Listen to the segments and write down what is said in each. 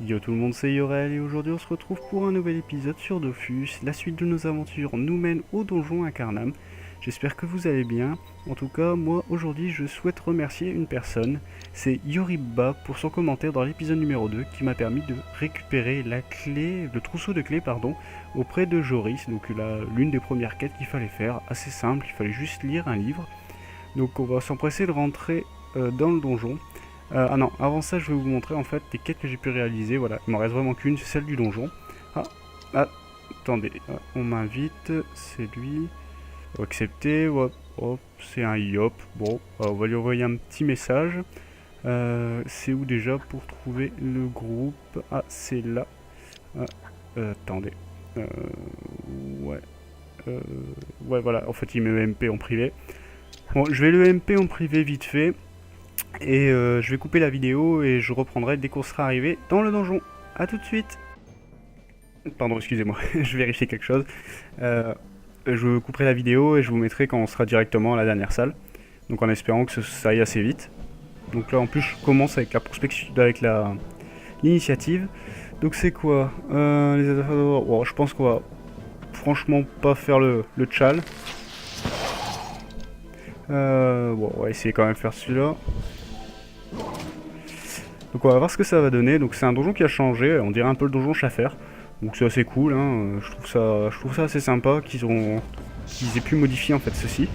Yo tout le monde, c'est Yorel et aujourd'hui on se retrouve pour un nouvel épisode sur Dofus. La suite de nos aventures nous mène au donjon Incarnam. J'espère que vous allez bien. En tout cas, moi aujourd'hui je souhaite remercier une personne. C'est Yoribba pour son commentaire dans l'épisode numéro 2 qui m'a permis de récupérer la clé, le trousseau de clés pardon, auprès de Joris. Donc l'une des premières quêtes qu'il fallait faire, assez simple, il fallait juste lire un livre. Donc on va s'empresser de rentrer dans le donjon. Ah non, avant ça, je vais vous montrer en fait les quêtes que j'ai pu réaliser. Voilà, il m'en reste vraiment qu'une, c'est celle du donjon. Ah, ah attendez, on m'invite, c'est lui. Accepter, hop, hop, c'est un yop. Bon, on va lui envoyer un petit message. C'est où déjà pour trouver le groupe? Ah, c'est là. Ah, attendez. Ouais. Ouais, voilà, en fait, il met le MP en privé. Bon, je vais le MP en privé vite fait. Et je vais couper la vidéo et je reprendrai dès qu'on sera arrivé dans le donjon. A tout de suite. Pardon, excusez-moi, je vérifie quelque chose. Je couperai la vidéo et je vous mettrai quand on sera directement à la dernière salle. Donc en espérant que ça aille assez vite. Donc là en plus je commence avec la prospection, avec l'initiative. Donc c'est quoi les adversaires. Bon, je pense qu'on va franchement pas faire le tchal. Bon, on va essayer quand même de faire celui-là. Donc on va voir ce que ça va donner. Donc c'est un donjon qui a changé, on dirait un peu le donjon Schaffer. Donc c'est assez cool, hein. Je trouve ça assez sympa qu'ils aient pu modifier en fait ceci.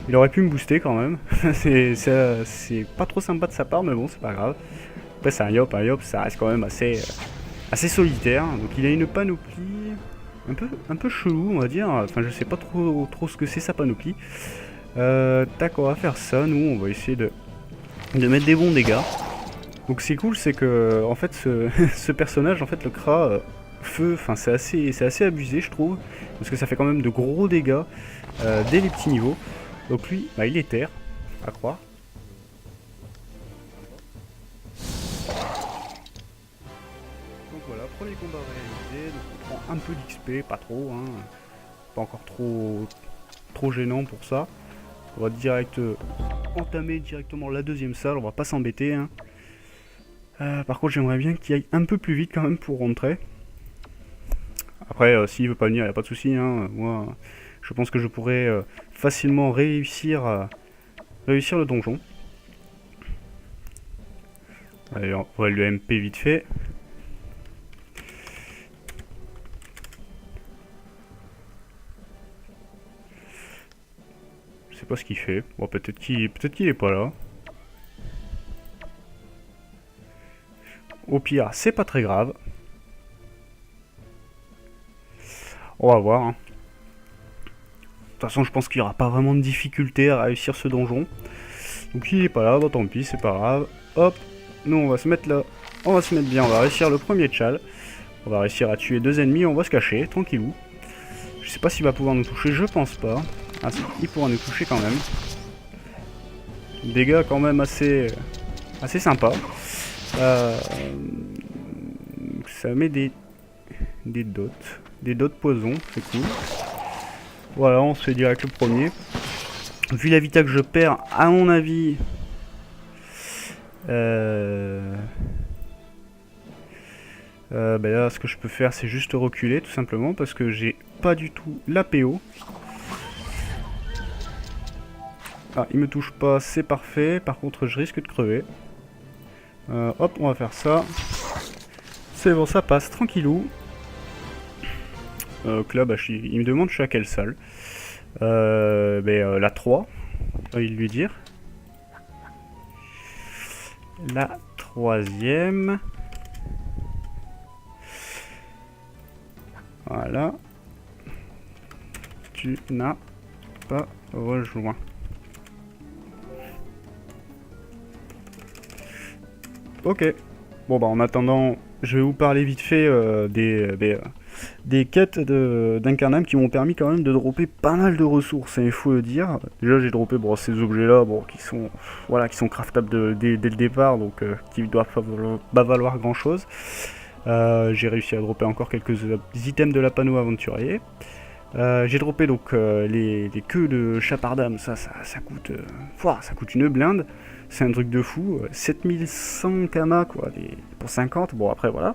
Il aurait pu me booster quand même. c'est pas trop sympa de sa part, mais bon, c'est pas grave. Après c'est un yop ça reste quand même assez solitaire. Donc il a une panoplie un peu chelou, on va dire. Enfin je sais pas trop ce que c'est sa panoplie. Tac, on va faire ça, nous on va essayer de mettre des bons dégâts. Donc ce qui est cool, c'est que en fait ce personnage, en fait le Kra feu, enfin c'est assez abusé je trouve, parce que ça fait quand même de gros dégâts dès les petits niveaux. Donc lui, bah, il est terre, à croire. Donc voilà, premier combat réalisé, donc on prend un peu d'XP, pas trop, hein, pas encore trop gênant pour ça. On va entamer directement la deuxième salle, on va pas s'embêter, hein. Par contre j'aimerais bien qu'il aille un peu plus vite quand même pour rentrer. Après s'il veut pas venir, il n'y a pas de souci, hein. Moi je pense que je pourrais facilement réussir le donjon. Allez, on va le MP vite fait. Je sais pas ce qu'il fait. Bon, peut-être qu'il est pas là. Au pire, c'est pas très grave. On va voir, hein. De toute façon, je pense qu'il n'y aura pas vraiment de difficulté à réussir ce donjon. Donc il est pas là, bah tant pis, c'est pas grave. Hop, nous on va se mettre là. On va se mettre bien, on va réussir le premier tchal. On va réussir à tuer 2 ennemis, on va se cacher, tranquillou. Je sais pas s'il va pouvoir nous toucher, je pense pas. Ah si, il pourra nous toucher quand même. Dégâts quand même assez sympa. Ça met des dots. Des dots poison, c'est cool. Voilà, on se fait direct le premier. Vu la vita que je perds, à mon avis... ben là, ce que je peux faire, c'est juste reculer, tout simplement, parce que j'ai pas du tout la PO. Ah, il me touche pas, c'est parfait. Par contre, je risque de crever. Hop, on va faire ça. C'est bon, ça passe, tranquillou. Là, bah, il me demande je suis à quelle salle. La 3, il lui dire. La troisième. Voilà. Tu n'as pas rejoint. Ok. Bon bah en attendant, je vais vous parler vite fait des quêtes d'Incarnam qui m'ont permis quand même de dropper pas mal de ressources, il faut le dire. Déjà j'ai droppé ces objets là qui sont craftables dès le départ, donc qui doivent pas valoir grand chose. J'ai réussi à dropper encore quelques items de la panneau aventurier. J'ai droppé donc les queues de chapardam, ça coûte, ça coûte une blinde, c'est un truc de fou, 7100 kama quoi, pour 50, bon après voilà.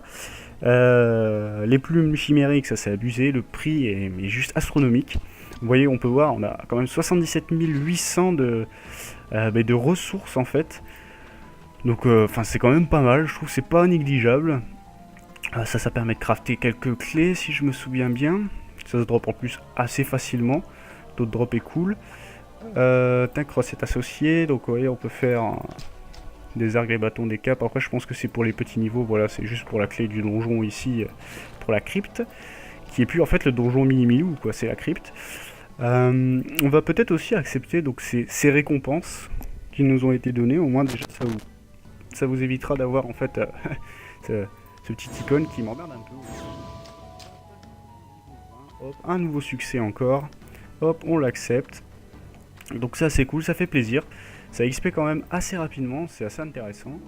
Les plumes chimériques, ça c'est abusé, le prix est juste astronomique. Vous voyez, on peut voir, on a quand même 77 800 de ressources en fait. Donc c'est quand même pas mal, je trouve que c'est pas négligeable. Ça permet de crafter quelques clés si je me souviens bien. Ça se drop en plus assez facilement. D'autres drop est cool. Cross est associé, donc vous voyez, on peut faire des arcs, des bâtons, des capes. Après je pense que c'est pour les petits niveaux, voilà, c'est juste pour la clé du donjon ici, pour la crypte. Qui est plus en fait le donjon mini-milou, quoi, c'est la crypte. On va peut-être aussi accepter donc ces récompenses qui nous ont été données, au moins déjà ça vous évitera d'avoir en fait ce petit icône qui m'emmerde un peu. Hop, un nouveau succès encore. Hop, on l'accepte. Donc ça c'est cool, ça fait plaisir. Ça XP quand même assez rapidement, c'est assez intéressant.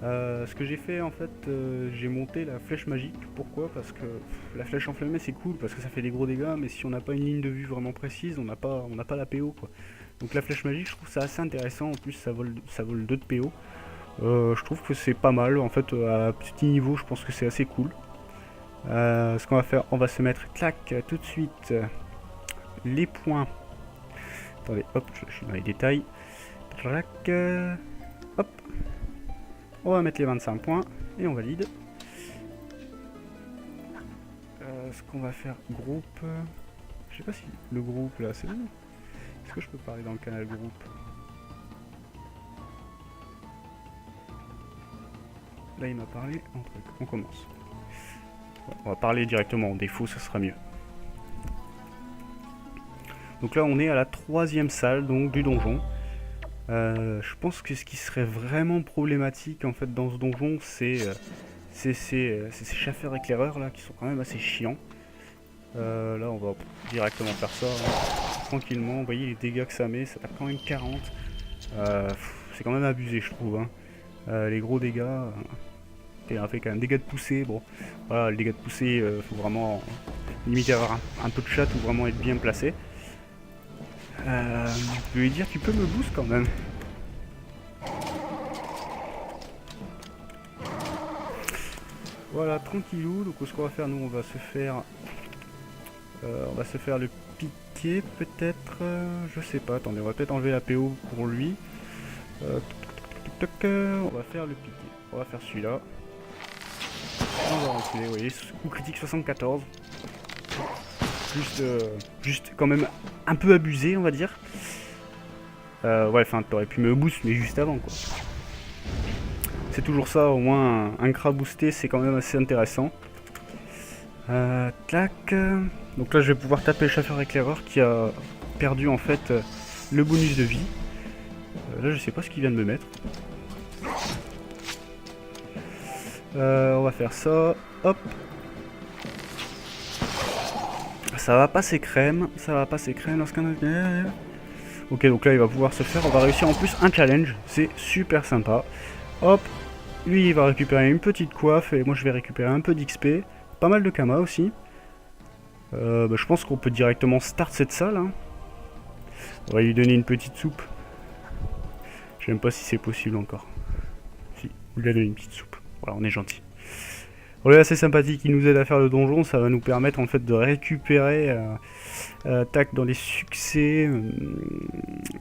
Ce que j'ai fait en fait, j'ai monté la flèche magique. Pourquoi? Parce que la flèche enflammée c'est cool parce que ça fait des gros dégâts, mais si on n'a pas une ligne de vue vraiment précise, on n'a pas la PO quoi. Donc la flèche magique, je trouve ça assez intéressant. En plus ça vole 2 de PO. Je trouve que c'est pas mal. En fait, à petit niveau, je pense que c'est assez cool. Ce qu'on va faire, on va se mettre clac tout de suite les points. Attendez, hop, je suis dans les détails. Clac, hop. On va mettre les 25 points et on valide. Ce qu'on va faire, groupe. Je sais pas si le groupe là, c'est bon. Est-ce que je peux parler dans le canal groupe? Là, il m'a parlé en truc. On commence. On va parler directement en défaut, ça sera mieux. Donc là, on est à la 3e salle donc, du donjon. Je pense que ce qui serait vraiment problématique en fait dans ce donjon, c'est ces chasseurs éclaireurs là qui sont quand même assez chiants. Là, on va directement faire ça tranquillement. Vous voyez les dégâts que ça met, ça tape quand même 40. C'est quand même abusé, je trouve. Hein. Les gros dégâts. Avec un dégât de poussée, bon, voilà, le dégât de poussée, faut vraiment limiter avoir un peu de chat ou vraiment être bien placé. Je vais lui dire, tu peux me boost quand même. Voilà, tranquillou. Donc ce qu'on va faire, nous, on va se faire le piqué peut-être. Je sais pas. Attendez, on va peut-être enlever la PO pour lui. On va faire le piqué. On va faire celui-là. On va reculer, vous voyez, coup critique 74. Juste quand même un peu abusé, on va dire. Ouais, enfin, t'aurais pu me boost, mais juste avant, quoi. C'est toujours ça, au moins un cra boosté, c'est quand même assez intéressant. Clac. Donc là, je vais pouvoir taper le chasseur éclaireur qui a perdu, en fait, le bonus de vie. Là, je sais pas ce qu'il vient de me mettre. On va faire ça. Hop. Ça va passer crème. Ça va passer crème lorsqu'on a... Ok, donc là, il va pouvoir se faire. On va réussir en plus un challenge. C'est super sympa. Hop. Lui, il va récupérer une petite coiffe. Et moi, je vais récupérer un peu d'XP. Pas mal de Kama aussi. Je pense qu'on peut directement start cette salle. Hein. On va lui donner une petite soupe. Je sais même pas si c'est possible encore. Si, on lui a donné une petite soupe. Voilà, on est gentil. On est assez sympathique, il nous aide à faire le donjon, ça va nous permettre en fait de récupérer tac dans les succès.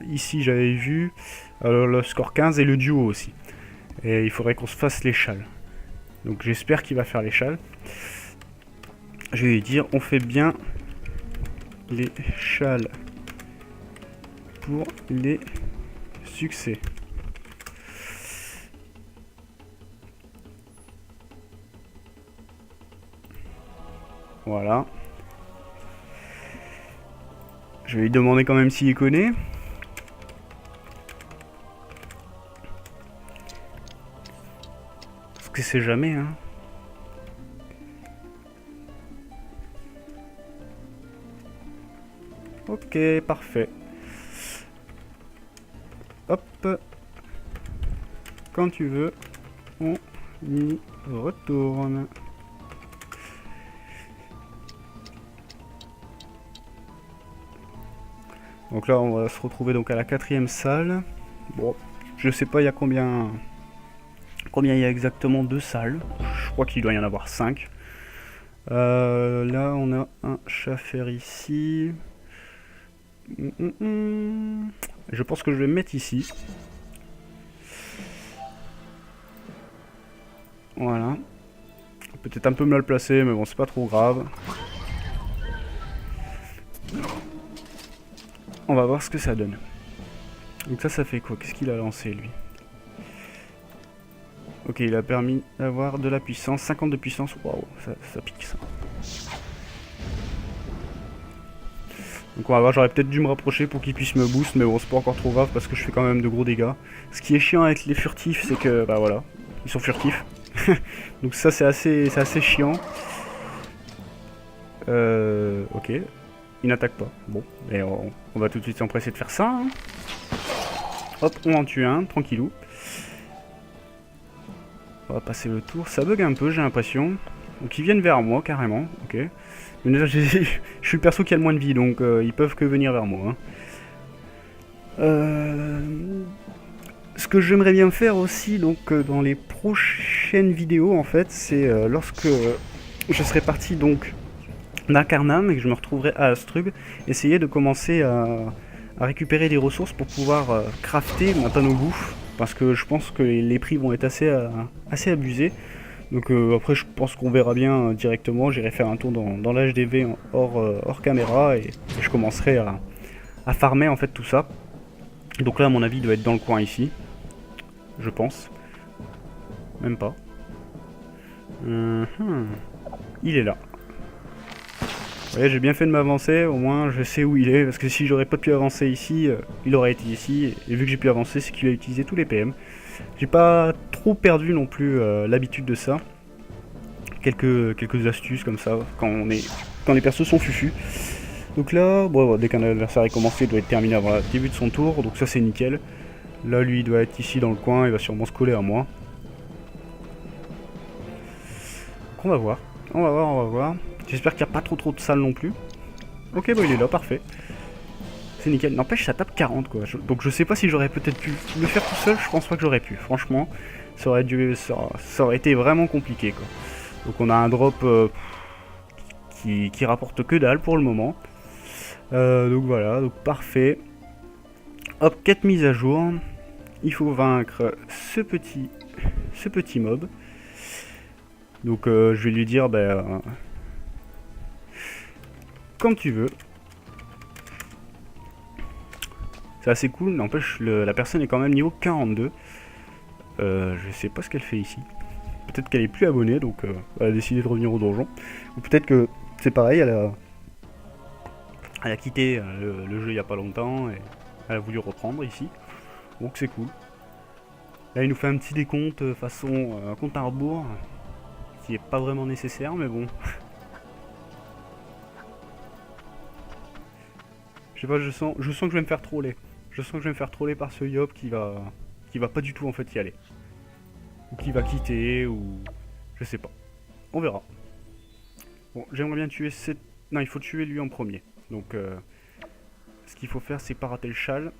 Ici j'avais vu le score 15 et le duo aussi. Et il faudrait qu'on se fasse les châles. Donc j'espère qu'il va faire les châles. Je vais lui dire on fait bien les châles pour les succès. Voilà. Je vais lui demander quand même s'il connaît. Parce que c'est jamais, hein. Ok, parfait. Hop. Quand tu veux, on y retourne. Donc là on va se retrouver donc à la 4e salle. Bon, je sais pas il y a combien il y a exactement de salles. Je crois qu'il doit y en avoir 5. Là on a un Schaffer ici. Je pense que je vais me mettre ici. Voilà. Peut-être un peu mal placé, mais bon, c'est pas trop grave. On va voir ce que ça donne. Donc ça fait quoi? Qu'est-ce qu'il a lancé, lui? Ok, il a permis d'avoir de la puissance. 50 de puissance. Waouh, ça pique, ça. Donc on va voir, j'aurais peut-être dû me rapprocher pour qu'il puisse me boost, mais bon, c'est pas encore trop grave parce que je fais quand même de gros dégâts. Ce qui est chiant avec les furtifs, c'est que, bah voilà, ils sont furtifs. Donc ça, c'est assez chiant. Ok. Il n'attaque pas. Bon, et on va tout de suite s'empresser de faire ça. Hein. Hop, on en tue un, tranquillou. On va passer le tour. Ça bug un peu, j'ai l'impression. Donc ils viennent vers moi, carrément. Ok. Mais déjà, je suis le perso qui a le moins de vie, donc ils peuvent que venir vers moi. Hein. Ce que j'aimerais bien faire aussi, donc dans les prochaines vidéos, en fait, c'est lorsque je serai parti donc d'Incarnam et que je me retrouverai à Astrug, essayer de commencer à récupérer des ressources pour pouvoir crafter ma panneau bouffe, parce que je pense que les prix vont être assez abusés. Donc après je pense qu'on verra bien directement, j'irai faire un tour dans l'HDV hors caméra et je commencerai à farmer en fait tout ça. Donc là à mon avis il doit être dans le coin ici, je pense. Même pas. Il est là. Vous voyez, j'ai bien fait de m'avancer, au moins je sais où il est, parce que si j'aurais pas pu avancer ici, il aurait été ici, et vu que j'ai pu avancer, c'est qu'il a utilisé tous les PM. J'ai pas trop perdu non plus l'habitude de ça. Quelques astuces comme ça, quand les persos sont fufus. Donc là, bon, dès qu'un adversaire est commencé, il doit être terminé avant le début de son tour, donc ça c'est nickel. Là lui il doit être ici dans le coin, il va sûrement se coller à moi. Donc on va voir, on va voir. J'espère qu'il n'y a pas trop de salles non plus. Ok, bon il est là, parfait. C'est nickel. N'empêche, ça tape 40 quoi. Donc je sais pas si j'aurais peut-être pu le faire tout seul, je pense pas que j'aurais pu. Franchement, ça aurait été vraiment compliqué quoi. Donc on a un drop qui rapporte que dalle pour le moment. Donc voilà, donc parfait. Hop, 4 mises à jour. Il faut vaincre ce petit mob. Donc je vais lui dire, comme tu veux. C'est assez cool, n'empêche la personne est quand même niveau 42. Je sais pas ce qu'elle fait ici. Peut-être qu'elle est plus abonnée, donc elle a décidé de revenir au donjon. Ou peut-être que c'est pareil, elle a quitté le jeu il y a pas longtemps et elle a voulu reprendre ici. Donc c'est cool. Là il nous fait un petit décompte façon compte à rebours, qui est pas vraiment nécessaire, mais bon. Je sais pas, je sens que je vais me faire troller. Je sens que je vais me faire troller par ce Yop qui va pas du tout en fait y aller. Ou qui va quitter, ou... Je sais pas. On verra. Bon, j'aimerais bien tuer cette... Non, il faut tuer lui en premier. Donc, ce qu'il faut faire, c'est pas rater le châle.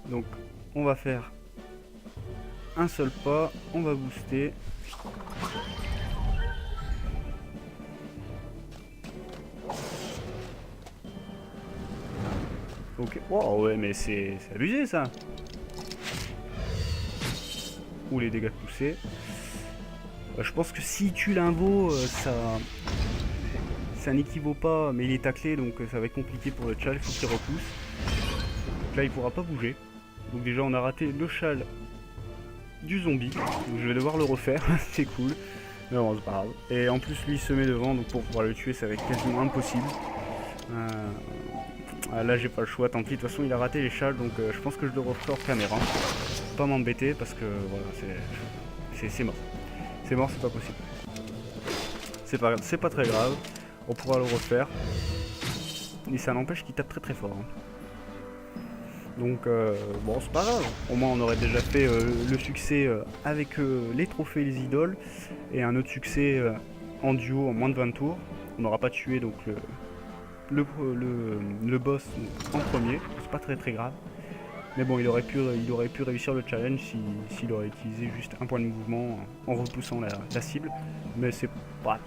Donc, on va faire un seul pas. On va booster. Ok. Wow, ouais, mais c'est abusé ça. Ou les dégâts de poussée. Je pense que s'il tue l'invo, ça n'équivaut pas, mais il est taclé donc ça va être compliqué pour le châle, il faut qu'il repousse. Donc là il pourra pas bouger. Donc déjà on a raté le châle du zombie, donc je vais devoir le refaire, c'est cool. Mais bon c'est pas grave. Et en plus lui il se met devant, donc pour pouvoir le tuer ça va être quasiment impossible. Là j'ai pas le choix, tant pis, de toute façon il a raté les châles, donc je pense que je le referai hors caméra. Pas m'embêter parce que voilà, c'est mort. C'est mort, c'est pas possible. C'est pas très grave, on pourra le refaire. Et ça n'empêche qu'il tape très fort. Hein. Donc bon c'est pas grave, au moins on aurait déjà fait le succès avec les trophées et les idoles. Et un autre succès en duo en moins de 20 tours. On n'aura pas tué donc le boss en premier, c'est pas très grave. Mais bon, il aurait pu réussir le challenge s'il aurait utilisé juste un point de mouvement en repoussant la cible. Mais c'est pas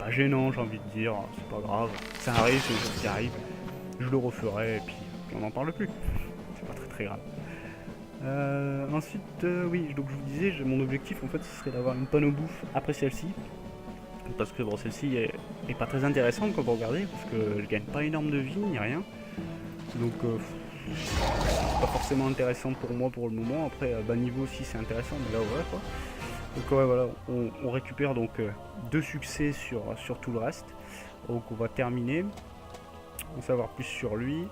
gênant, j'ai envie de dire, c'est pas grave. Ça arrive, c'est des choses qui arrivent. Je le referai et puis on n'en parle plus. C'est pas très grave. Ensuite, oui, donc je vous disais, mon objectif en fait ce serait d'avoir une panneau bouffe après celle-ci. Parce que bon, celle-ci est pas très intéressante quand vous regardez, parce que je gagne pas énorme de vie ni rien. Donc c'est pas forcément intéressant pour moi pour le moment. Après, bas niveau aussi c'est intéressant, mais là ouais quoi. Donc ouais, voilà, on récupère donc 2 succès sur tout le reste. Donc on va terminer, en savoir plus sur lui.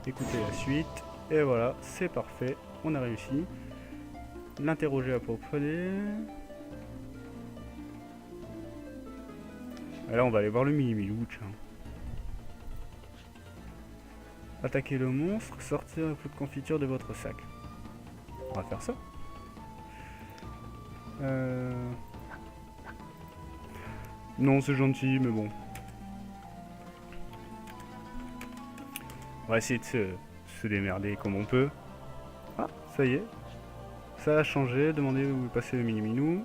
Écoutez la suite. Et voilà, c'est parfait, on a réussi. L'interroger à propreté. Et là on va aller voir le Mimilou, tiens. Attaquer le monstre, sortir un peu de confiture de votre sac. On va faire ça. Non, c'est gentil, mais bon. On va essayer de se démerder comme on peut. Ah, ça y est. Ça a changé. Demandez où est passé le Miniminou.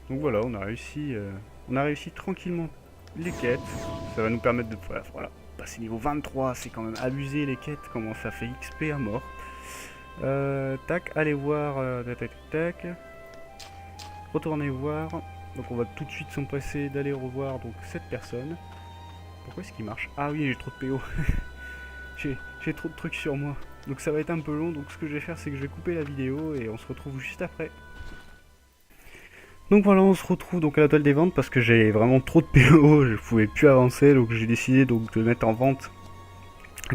Donc voilà, on a réussi tranquillement les quêtes. Ça va nous permettre de voilà, passer niveau 23. C'est quand même abusé les quêtes. Comment ça fait XP à mort. Tac, allez voir. Tac. Retournez voir. Donc on va tout de suite s'empresser d'aller revoir donc cette personne. Pourquoi est-ce qu'il marche? Ah oui, j'ai trop de PO. j'ai trop de trucs sur moi. Donc ça va être un peu long. Donc ce que je vais faire, c'est que je vais couper la vidéo et on se retrouve juste après. Donc voilà, on se retrouve donc à la toile des ventes parce que j'ai vraiment trop de PO, je pouvais plus avancer, donc j'ai décidé donc de mettre en vente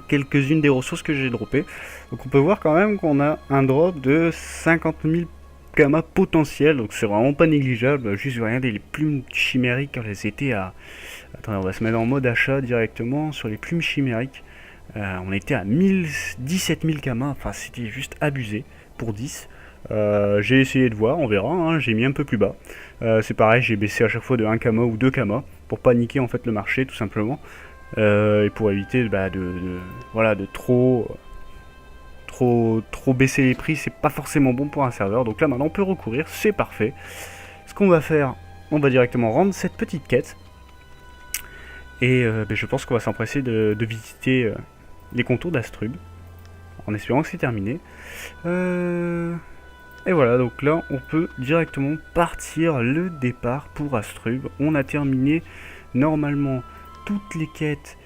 quelques-unes des ressources que j'ai droppées. Donc on peut voir quand même qu'on a un drop de 50 000 kamas potentiels, donc c'est vraiment pas négligeable. Juste regardez les plumes chimériques quand elles étaient à... Attendez, on va se mettre en mode achat directement sur les plumes chimériques. On était à 17 000 kamas, enfin c'était juste abusé pour 10. J'ai essayé de voir, on verra, hein, j'ai mis un peu plus bas. C'est pareil, j'ai baissé à chaque fois de 1 kama ou 2 kama pour pas niquer en fait le marché tout simplement. Et pour éviter de trop baisser les prix, c'est pas forcément bon pour un serveur. Donc là maintenant on peut recourir, c'est parfait. Ce qu'on va faire, on va directement rendre cette petite quête. Et je pense qu'on va s'empresser de visiter les contours d'Astrub, en espérant que c'est terminé. Et voilà, donc là on peut directement partir le départ pour Astrub. On a terminé normalement toutes les quêtes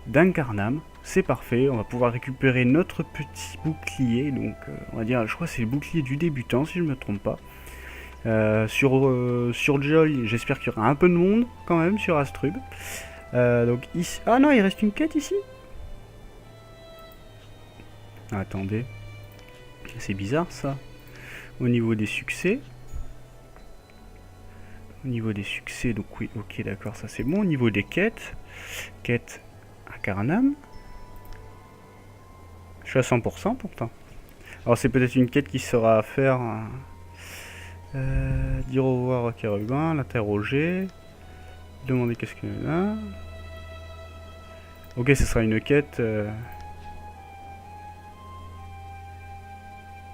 d'Incarnam. C'est parfait, on va pouvoir récupérer notre petit bouclier. Donc on va dire, je crois que c'est le bouclier du débutant si je ne me trompe pas. Sur Joy, j'espère qu'il y aura un peu de monde quand même sur Astrub. Donc ici... Ah non, il reste une quête ici. Attendez. C'est bizarre ça. Au niveau des succès. Donc oui, ok, d'accord, ça c'est bon. Au niveau des quêtes. Quête Incarnam. Je suis à 100% pourtant. Alors c'est peut-être une quête qui sera à faire. Dire au revoir à Kérubin, l'interroger. Demander qu'est-ce qu'il y a. Ok, ce sera une quête.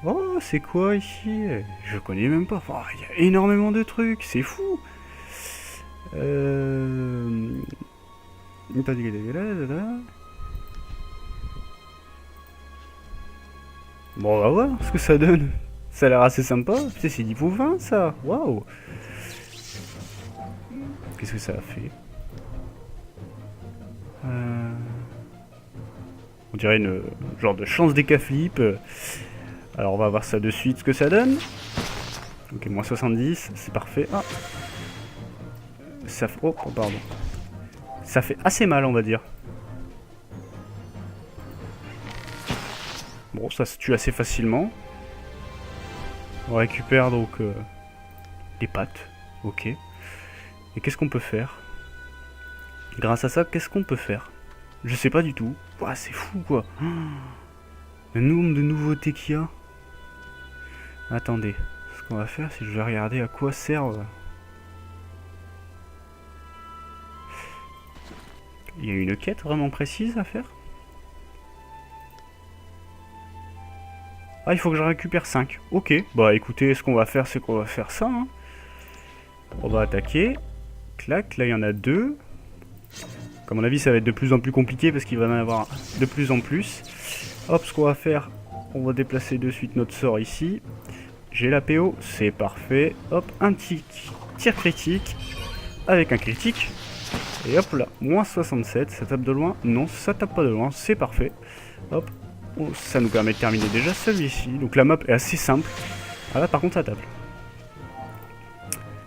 Oh, c'est quoi ici? Je connais même pas. Oh, il y a énormément de trucs, c'est fou. Bon, on va voir ce que ça donne. Ça a l'air assez sympa. Putain, c'est niveau 20 ça. Waouh. Qu'est-ce que ça a fait? On dirait une genre de chance décaflip. Alors on va voir ça de suite ce que ça donne. Ok, moins 70, c'est parfait. Ah. Ça fait... Oh, pardon. Ça fait assez mal, on va dire. Bon, ça se tue assez facilement. On récupère donc des pattes. Ok. Et qu'est-ce qu'on peut faire? Grâce à ça, qu'est-ce qu'on peut faire? Je sais pas du tout. Ouah, c'est fou quoi. Le nombre de nouveautés qu'il y a. Attendez, ce qu'on va faire, c'est que je vais regarder à quoi servent. Il y a une quête vraiment précise à faire. Ah, il faut que je récupère 5. Ok, bah écoutez, ce qu'on va faire, c'est qu'on va faire ça. Hein. On va attaquer. Clac, là il y en a 2. À mon avis, ça va être de plus en plus compliqué parce qu'il va y en avoir de plus en plus. Hop, ce qu'on va faire, on va déplacer de suite notre sort ici. J'ai la PO, c'est parfait. Hop, un petit tir critique avec un critique. Et hop là, moins 67, ça tape de loin? Non, ça tape pas de loin, c'est parfait. Hop, ça nous permet de terminer déjà celui-ci. Donc la map est assez simple. Ah là par contre ça tape.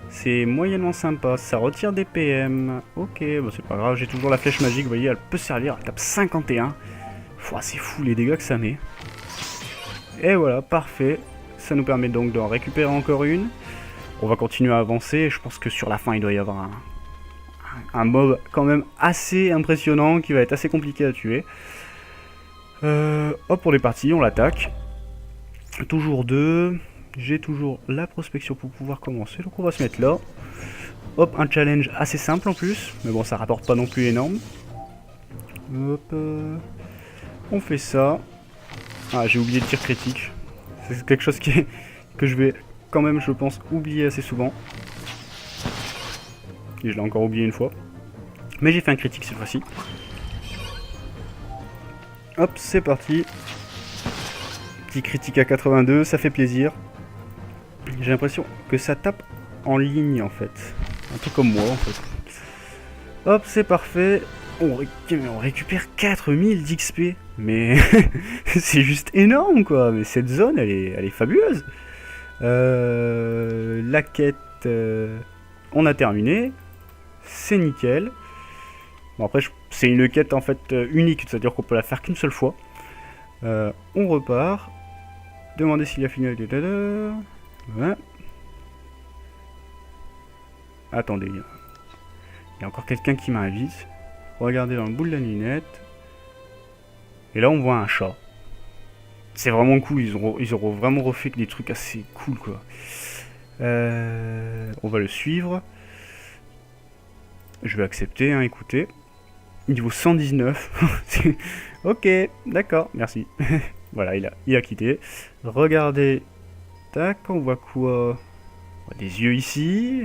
C'est moyennement sympa, ça retire des PM. Ok, bon c'est pas grave, j'ai toujours la flèche magique, vous voyez, elle peut servir, elle tape 51. C'est fou les dégâts que ça met. Et voilà, parfait. Ça nous permet donc d'en récupérer encore une. On va continuer à avancer, je pense que sur la fin il doit y avoir un mob quand même assez impressionnant qui va être assez compliqué à tuer. Hop, on est parti, on l'attaque. Toujours 2. J'ai toujours la prospection pour pouvoir commencer, donc on va se mettre là. Hop, un challenge assez simple en plus, mais bon, ça rapporte pas non plus énorme. Hop, on fait ça. Ah, j'ai oublié le tir critique. C'est quelque chose que je vais quand même, je pense, oublier assez souvent. Et je l'ai encore oublié une fois. Mais j'ai fait un critique cette fois-ci. Hop, c'est parti. Petit critique à 82, ça fait plaisir. J'ai l'impression que ça tape en ligne en fait. Un peu comme moi en fait. Hop, c'est parfait. On récupère 4000 d'XP. Mais c'est juste énorme quoi. Mais cette zone, elle est fabuleuse. La quête, on a terminé. C'est nickel. Bon après, c'est une quête en fait unique. C'est-à-dire qu'on peut la faire qu'une seule fois. On repart. Demander s'il a fini avec des... Ouais. Attendez, il y a encore quelqu'un qui m'invite. Regardez dans le bout de la lunette. Et là on voit un chat. C'est vraiment cool, ils auront vraiment refait des trucs assez cool quoi. On va le suivre. Je vais accepter, hein, écoutez. Niveau 119. Ok, d'accord, merci. Voilà, il a quitté. Regardez. Tac, on voit quoi? On voit des yeux ici.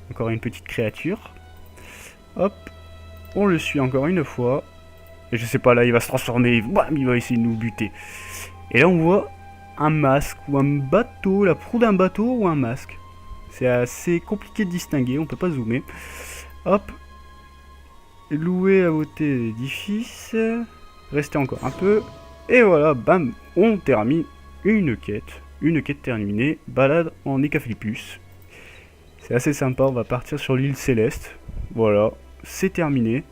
Encore une petite créature. Hop. On le suit encore une fois. Et je sais pas, là, il va se transformer. Bam, il va essayer de nous buter. Et là, on voit un masque ou un bateau. La proue d'un bateau ou un masque. C'est assez compliqué de distinguer. On peut pas zoomer. Hop. Louer la beauté de l'édifice. Restez encore un peu. Et voilà, bam. On termine une quête. Une quête terminée, balade en Ecaflipus. C'est assez sympa, on va partir sur l'île Céleste. Voilà, c'est terminé.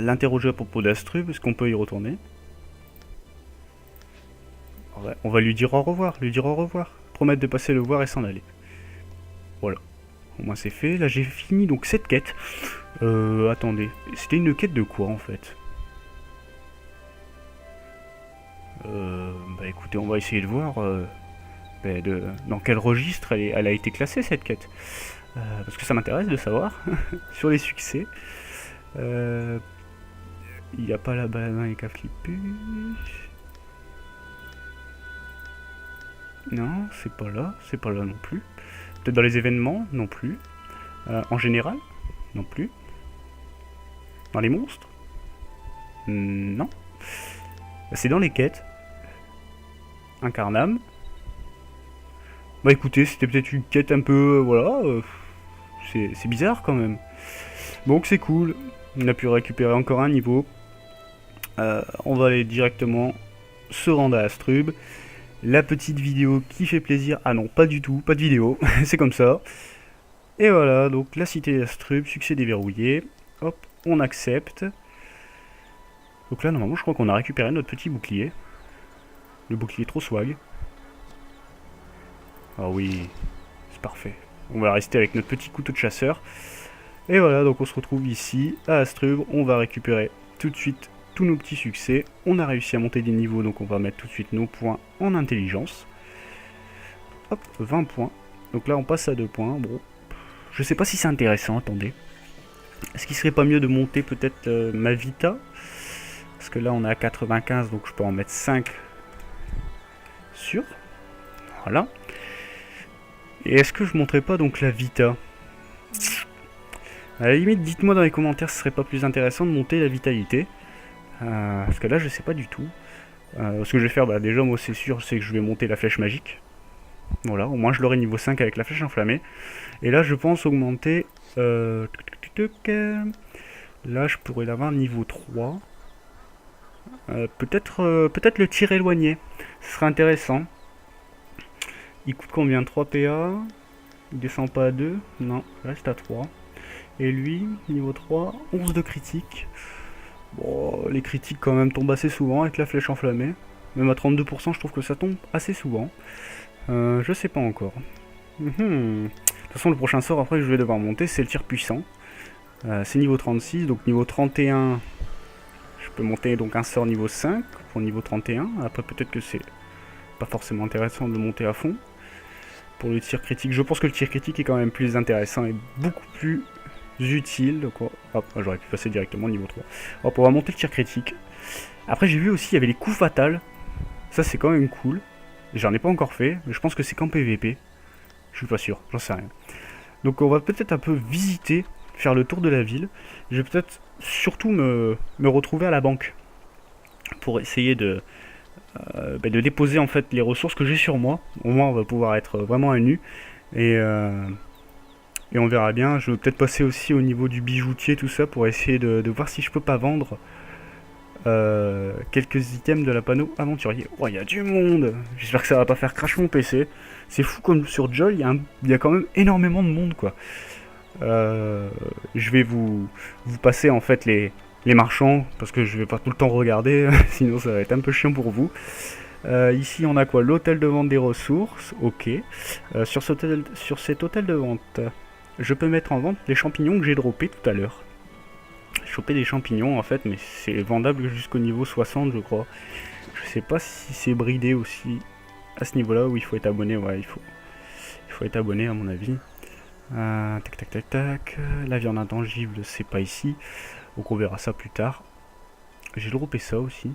L'interroger à propos d'Astrub, est-ce qu'on peut y retourner? Ouais, on va lui dire au revoir, Promettre de passer le voir et s'en aller. Voilà, au moins c'est fait. Là j'ai fini donc cette quête. Attendez, c'était une quête de quoi en fait? Bah écoutez, on va essayer de voir dans quel registre elle a été classée cette quête. Parce que ça m'intéresse de savoir sur les succès. Il n'y a pas la balade dans Ecaflipus. Non, c'est pas là non plus. Peut-être dans les événements, non plus. En général, non plus. Dans les monstres, non. C'est dans les quêtes. Incarnam. Bah écoutez, c'était peut-être une quête un peu... voilà. C'est bizarre quand même. Donc c'est cool. On a pu récupérer encore un niveau. On va aller directement se rendre à Astrub. La petite vidéo qui fait plaisir. Ah non, pas du tout, pas de vidéo. C'est comme ça. Et voilà, donc la cité d'Astrub, succès déverrouillé. Hop, on accepte. Donc là, normalement, je crois qu'on a récupéré notre petit bouclier. Le bouclier trop swag. Ah oui, c'est parfait. On va rester avec notre petit couteau de chasseur. Et voilà, donc on se retrouve ici, à Astrub. On va récupérer tout de suite tous nos petits succès. On a réussi à monter des niveaux, donc on va mettre tout de suite nos points en intelligence. Hop, 20 points. Donc là on passe à 2 points. Bon, je sais pas si c'est intéressant, attendez. Est-ce qu'il serait pas mieux de monter peut-être ma Vita? Parce que là on est à 95, donc je peux en mettre 5 sur. Voilà. Et est-ce que je monterais pas donc la Vita? À la limite, dites-moi dans les commentaires si ce serait pas plus intéressant de monter la vitalité. Parce que là je sais pas du tout. Ce que je vais faire, bah, déjà moi c'est sûr, c'est que je vais monter la flèche magique. Voilà, au moins je l'aurai niveau 5 avec la flèche enflammée. Et là je pense augmenter... là je pourrais l'avoir niveau 3. Peut-être le tir éloigné. Ce serait intéressant. Il coûte combien? 3 PA. Il descend pas à 2. Non, il reste à 3. Et lui, niveau 3, 11 de critique. Bon, les critiques quand même tombent assez souvent avec la flèche enflammée. Même à 32%, je trouve que ça tombe assez souvent. Je sais pas encore. De toute façon, le prochain sort après que je vais devoir monter, c'est le tir puissant. C'est niveau 36, donc niveau 31, je peux monter donc un sort niveau 5 pour niveau 31. Après, peut-être que c'est pas forcément intéressant de monter à fond. Pour le tir critique, je pense que le tir critique est quand même plus intéressant et beaucoup plus utile. Donc, hop, j'aurais pu passer directement au niveau 3. Hop, on va monter le tir critique. Après, j'ai vu aussi, il y avait les coups fatals. Ça, c'est quand même cool. J'en ai pas encore fait, mais je pense que c'est qu'en PVP. Je suis pas sûr, j'en sais rien. Donc on va peut-être un peu visiter, faire le tour de la ville. Je vais peut-être surtout me retrouver à la banque. Pour essayer de déposer en fait les ressources que j'ai sur moi. Au moins on va pouvoir être vraiment à nu. Et on verra bien. Je vais peut-être passer aussi au niveau du bijoutier, tout ça, pour essayer de voir si je peux pas vendre quelques items de la panneau aventurier. Oh, il y a du monde. J'espère que ça va pas faire crash mon PC. C'est fou comme sur Joy, il y a quand même énormément de monde, quoi. Je vais vous passer en fait les marchands, parce que je vais pas tout le temps regarder, sinon ça va être un peu chiant pour vous. Ici on a quoi? L'hôtel de vente des ressources, ok. Sur cet hôtel de vente, je peux mettre en vente les champignons que j'ai droppés tout à l'heure. Choper des champignons en fait, mais c'est vendable jusqu'au niveau 60 je crois. Je sais pas si c'est bridé aussi à ce niveau là où il faut être abonné. Ouais, il faut être abonné à mon avis. Tac tac tac tac. La viande intangible c'est pas ici, donc on verra ça plus tard. J'ai droppé ça aussi.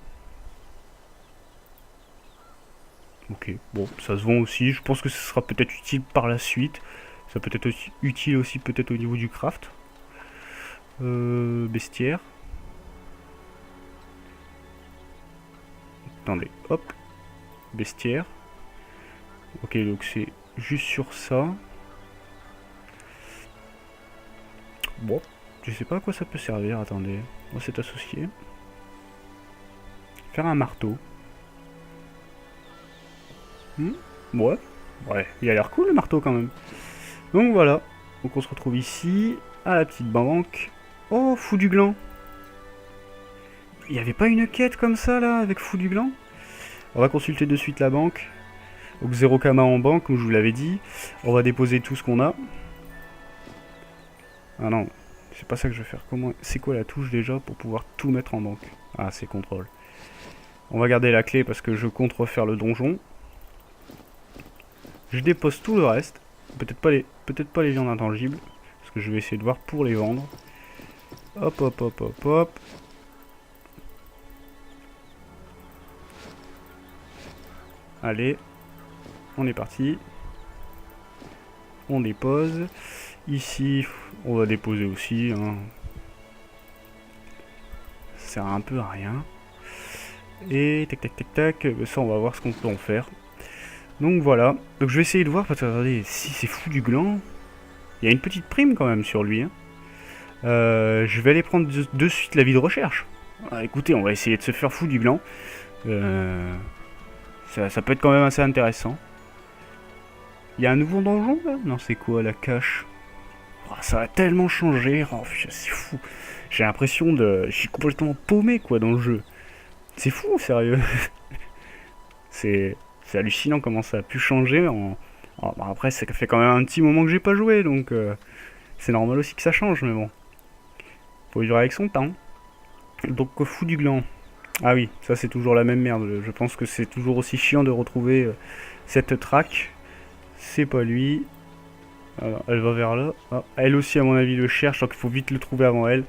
Ok, bon, ça se vend aussi. Je pense que ce sera peut-être utile par la suite. Ça peut être aussi utile aussi peut-être au niveau du craft. Bestiaire. Attendez, hop. Bestiaire. Ok, donc c'est juste sur ça. Bon, je sais pas à quoi ça peut servir, attendez. On s'est associé. Faire un marteau. Ouais. Ouais, il a l'air cool le marteau quand même. Donc voilà. Donc on se retrouve ici, à la petite banque. Oh, fou du gland. Il n'y avait pas une quête comme ça là, avec fou du gland? On va consulter de suite la banque. Donc 0 Kama en banque, comme je vous l'avais dit. On va déposer tout ce qu'on a. Ah non, c'est pas ça que je vais faire. Comment? C'est quoi la touche déjà pour pouvoir tout mettre en banque? Ah, c'est contrôle. On va garder la clé parce que je compte refaire le donjon. Je dépose tout le reste. Peut-être pas les viandes intangibles. Parce que je vais essayer de voir pour les vendre. Hop, hop, hop, hop, hop. Allez. On est parti. On dépose. Ici, on va déposer aussi. Hein. Ça sert un peu à rien. Et tac tac tac tac. Ça, on va voir ce qu'on peut en faire. Donc voilà. Donc je vais essayer de voir. Parce que regardez, si c'est fou du gland. Il y a une petite prime quand même sur lui. Hein. Je vais aller prendre de suite l'avis de recherche. Ah, écoutez, on va essayer de se faire fou du gland. Ça peut être quand même assez intéressant. Il y a un nouveau donjon là? Non, c'est quoi la cache? Oh, ça a tellement changé. Oh, c'est fou. J'ai l'impression de... Je suis complètement paumé quoi dans le jeu. C'est fou, sérieux. c'est hallucinant comment ça a pu changer. Oh, bah après, ça fait quand même un petit moment que j'ai pas joué, donc c'est normal aussi que ça change, mais bon. Faut vivre avec son temps. Donc fou du gland. Ah oui, ça c'est toujours la même merde. Je pense que c'est toujours aussi chiant de retrouver cette track. C'est pas lui. Alors, elle va vers là. Ah, elle aussi à mon avis le cherche, donc il faut vite le trouver avant elle.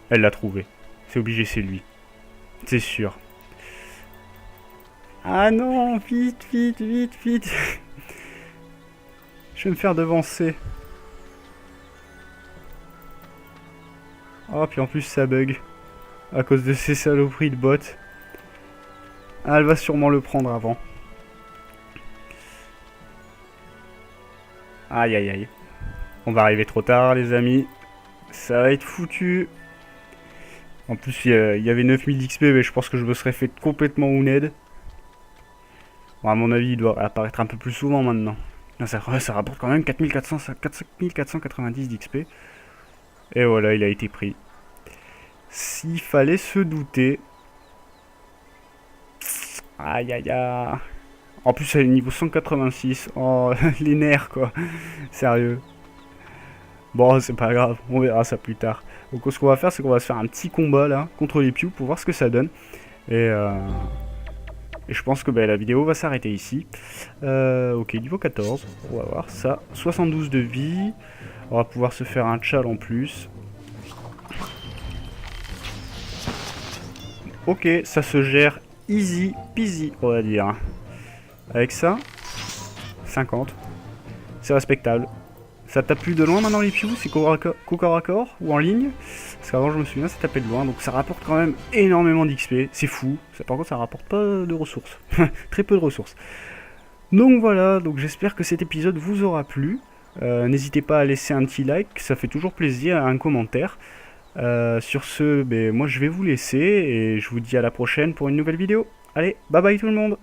Elle l'a trouvé. C'est obligé, c'est lui. C'est sûr. Ah non, vite, vite, vite, vite. Je vais me faire devancer. Oh, puis en plus ça bug. À cause de ces saloperies de bots. Ah, elle va sûrement le prendre avant. Aïe aïe aïe. On va arriver trop tard les amis. Ça va être foutu. En plus il y avait 9000 d'XP mais je pense que je me serais fait complètement ouned. Bon, à mon avis il doit apparaître un peu plus souvent maintenant. Ça rapporte quand même 4490 d'XP. Et voilà, il a été pris. S'il fallait se douter. Aïe aïe aïe. En plus elle est niveau 186. Oh les nerfs quoi. Sérieux. Bon c'est pas grave, on verra ça plus tard. Donc ce qu'on va faire c'est qu'on va se faire un petit combat là contre les Pew pour voir ce que ça donne. Et je pense que la vidéo va s'arrêter ici. Ok, niveau 14, on va voir ça. 72 de vie. On va pouvoir se faire un tchal en plus. Ok, ça se gère easy peasy, on va dire. Avec ça, 50. C'est respectable. Ça tape plus de loin maintenant les Pew, c'est qu'au corps à corps ou en ligne. Parce qu'avant je me souviens ça tapait de loin, donc ça rapporte quand même énormément d'XP, c'est fou. Ça, par contre ça rapporte pas de ressources, très peu de ressources. Donc voilà, donc j'espère que cet épisode vous aura plu. N'hésitez pas à laisser un petit like, ça fait toujours plaisir, un commentaire. Sur ce, moi je vais vous laisser et je vous dis à la prochaine pour une nouvelle vidéo. Allez, bye bye tout le monde.